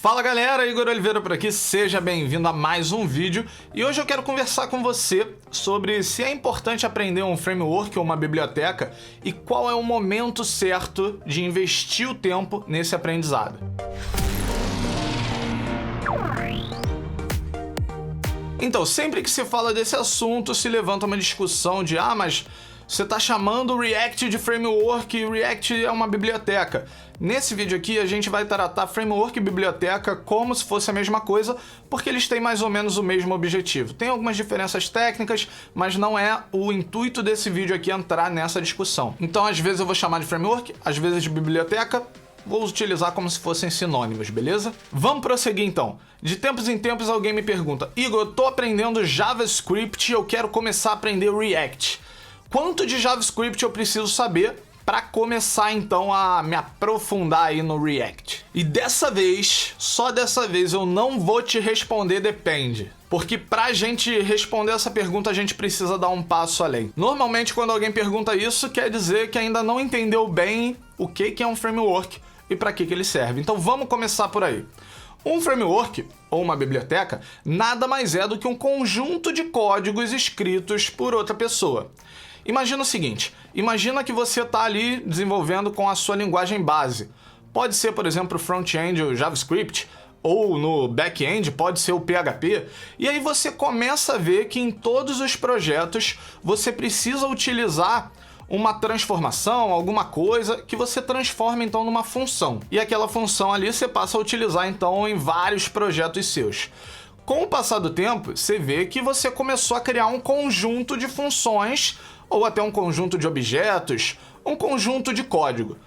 Fala galera, Igor Oliveira por aqui, seja bem-vindo a mais um vídeo e hoje eu quero conversar com você sobre se é importante aprender um framework ou uma biblioteca e qual é o momento certo de investir o tempo nesse aprendizado. Então, sempre que se fala desse assunto, se levanta uma discussão de mas você está chamando o React de framework e React é uma biblioteca. Nesse vídeo aqui a gente vai tratar framework e biblioteca como se fosse a mesma coisa, porque eles têm mais ou menos o mesmo objetivo. Tem algumas diferenças técnicas, mas não é o intuito desse vídeo aqui entrar nessa discussão. Então às vezes eu vou chamar de framework, às vezes de biblioteca, vou utilizar como se fossem sinônimos, beleza? Vamos prosseguir então. De tempos em tempos alguém me pergunta: Igor, eu tô aprendendo JavaScript e eu quero começar a aprender React. Quanto de JavaScript eu preciso saber para começar então a me aprofundar aí no React? E dessa vez, só dessa vez, eu não vou te responder depende. Porque pra gente responder essa pergunta, a gente precisa dar um passo além. Normalmente, quando alguém pergunta isso, quer dizer que ainda não entendeu bem o que é um framework e para que ele serve. Então vamos começar por aí. Um framework, ou uma biblioteca, nada mais é do que um conjunto de códigos escritos por outra pessoa. Imagina o seguinte, imagina que você está ali desenvolvendo com a sua linguagem base. Pode ser, por exemplo, o front-end o JavaScript, ou no back-end pode ser o PHP, e aí você começa a ver que em todos os projetos você precisa utilizar uma transformação, alguma coisa que você transforma então numa função. E aquela função ali você passa a utilizar então em vários projetos seus. Com o passar do tempo, você vê que você começou a criar um conjunto de funções ou até um conjunto de objetos, um conjunto de código.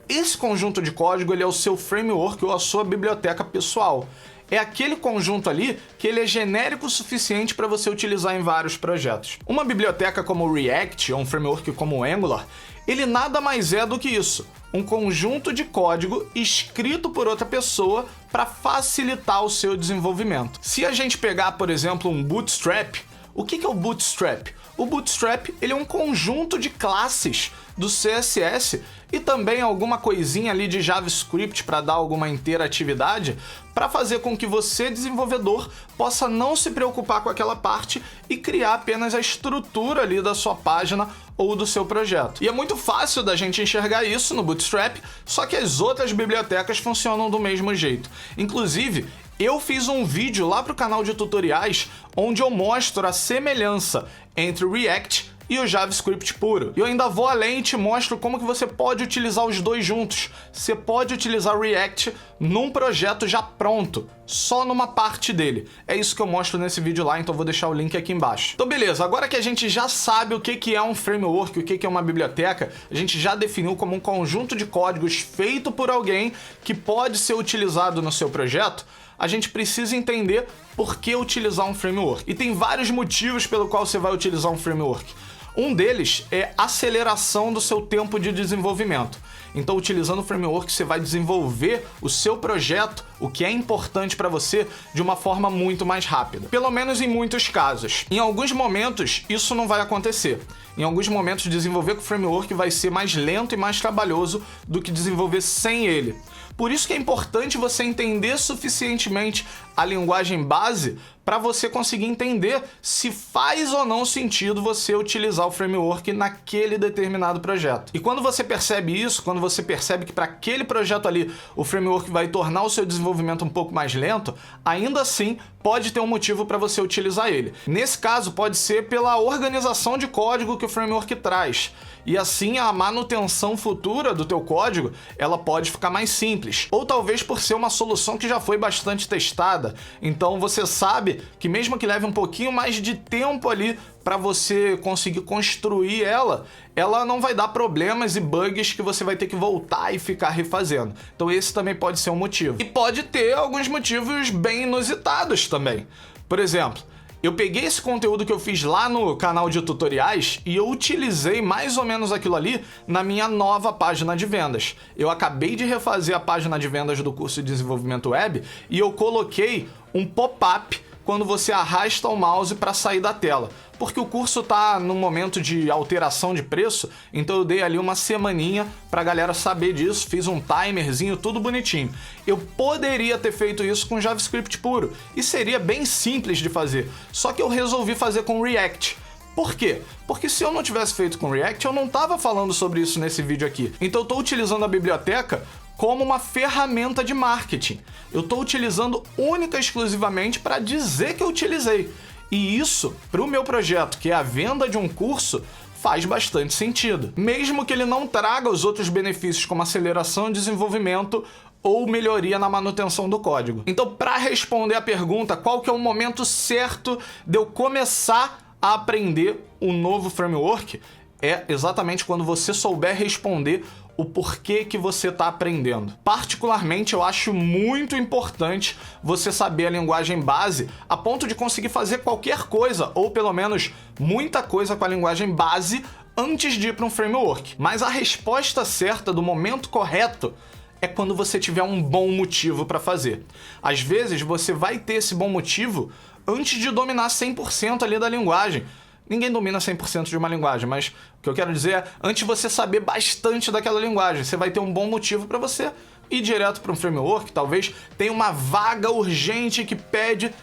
Esse conjunto de código ele é o seu framework ou a sua biblioteca pessoal. É aquele conjunto ali que ele é genérico o suficiente para você utilizar em vários projetos. Uma biblioteca como o React ou um framework como o Angular, ele nada mais é do que isso. Um conjunto de código escrito por outra pessoa para facilitar o seu desenvolvimento. Se a gente pegar, por exemplo, um Bootstrap, o que é o Bootstrap? O Bootstrap ele é um conjunto de classes do CSS e também alguma coisinha ali de JavaScript para dar alguma interatividade para fazer com que você, desenvolvedor, possa não se preocupar com aquela parte e criar apenas a estrutura ali da sua página ou do seu projeto. E é muito fácil da gente enxergar isso no Bootstrap, só que as outras bibliotecas funcionam do mesmo jeito. Inclusive, eu fiz um vídeo lá pro canal de tutoriais onde eu mostro a semelhança entre o React e o JavaScript puro. E eu ainda vou além e te mostro como que você pode utilizar os dois juntos. Você pode utilizar o React num projeto já pronto, só numa parte dele. É isso que eu mostro nesse vídeo lá, então vou deixar o link aqui embaixo. Então beleza, agora que a gente já sabe o que é um framework, o que é uma biblioteca, a gente já definiu como um conjunto de códigos feito por alguém que pode ser utilizado no seu projeto, a gente precisa entender por que utilizar um framework. E tem vários motivos pelo qual você vai utilizar um framework. Um deles é a aceleração do seu tempo de desenvolvimento. Então, utilizando o framework, você vai desenvolver o seu projeto, o que é importante para você, de uma forma muito mais rápida. Pelo menos em muitos casos. Em alguns momentos, isso não vai acontecer. Em alguns momentos, desenvolver com o framework vai ser mais lento e mais trabalhoso do que desenvolver sem ele. Por isso que é importante você entender suficientemente a linguagem base para você conseguir entender se faz ou não sentido você utilizar o framework naquele determinado projeto. E quando você percebe isso, quando você percebe que para aquele projeto ali o framework vai tornar o seu desenvolvimento um pouco mais lento, ainda assim pode ter um motivo para você utilizar ele. Nesse caso pode ser pela organização de código que o framework traz. E assim a manutenção futura do teu código, ela pode ficar mais simples. Ou talvez por ser uma solução que já foi bastante testada. Então você sabe que mesmo que leve um pouquinho mais de tempo ali para você conseguir construir ela não vai dar problemas e bugs que você vai ter que voltar e ficar refazendo. Então esse também pode ser um motivo. E pode ter alguns motivos bem inusitados também. Por exemplo, eu peguei esse conteúdo que eu fiz lá no canal de tutoriais e eu utilizei mais ou menos aquilo ali na minha nova página de vendas. Eu acabei de refazer a página de vendas do curso de desenvolvimento web e eu coloquei um pop-up quando você arrasta o mouse para sair da tela. Porque o curso tá no momento de alteração de preço, então eu dei ali uma semaninha pra galera saber disso, fiz um timerzinho, tudo bonitinho. Eu poderia ter feito isso com JavaScript puro, e seria bem simples de fazer, só que eu resolvi fazer com React. Por quê? Porque se eu não tivesse feito com React, eu não tava falando sobre isso nesse vídeo aqui. Então eu tô utilizando a biblioteca como uma ferramenta de marketing. Eu tô utilizando única e exclusivamente para dizer que eu utilizei. E isso, para o meu projeto, que é a venda de um curso, faz bastante sentido. Mesmo que ele não traga os outros benefícios como aceleração de desenvolvimento ou melhoria na manutenção do código. Então, para responder a pergunta, qual que é o momento certo de eu começar a aprender um novo framework, é exatamente quando você souber responder o porquê que você está aprendendo. Particularmente, eu acho muito importante você saber a linguagem base a ponto de conseguir fazer qualquer coisa, ou pelo menos muita coisa com a linguagem base antes de ir para um framework. Mas a resposta certa do momento correto é quando você tiver um bom motivo para fazer. Às vezes, você vai ter esse bom motivo antes de dominar 100% ali da linguagem. Ninguém domina 100% de uma linguagem, mas o que eu quero dizer é, antes de você saber bastante daquela linguagem, você vai ter um bom motivo para você ir direto para um framework, talvez tenha uma vaga urgente que pede,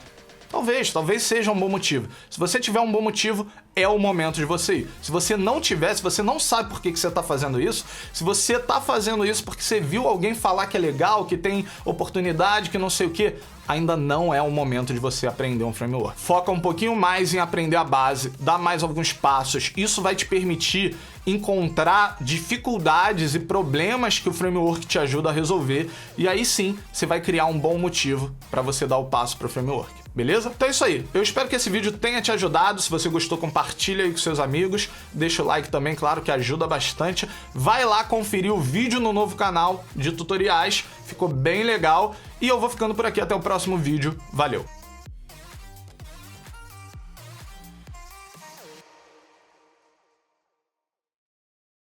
talvez seja um bom motivo. Se você tiver um bom motivo, é o momento de você ir. Se você não tiver, se você não sabe por que você está fazendo isso, se você está fazendo isso porque você viu alguém falar que é legal, que tem oportunidade, que não sei o que, ainda não é o momento de você aprender um framework. Foca um pouquinho mais em aprender a base, dá mais alguns passos. Isso vai te permitir encontrar dificuldades e problemas que o framework te ajuda a resolver, e aí sim, você vai criar um bom motivo para você dar o passo para o framework. Beleza? Então é isso aí. Eu espero que esse vídeo tenha te ajudado. Se você gostou, compartilha aí com seus amigos. Deixa o like também, claro que ajuda bastante. Vai lá conferir o vídeo no novo canal de tutoriais. Ficou bem legal. E eu vou ficando por aqui até o próximo vídeo. Valeu!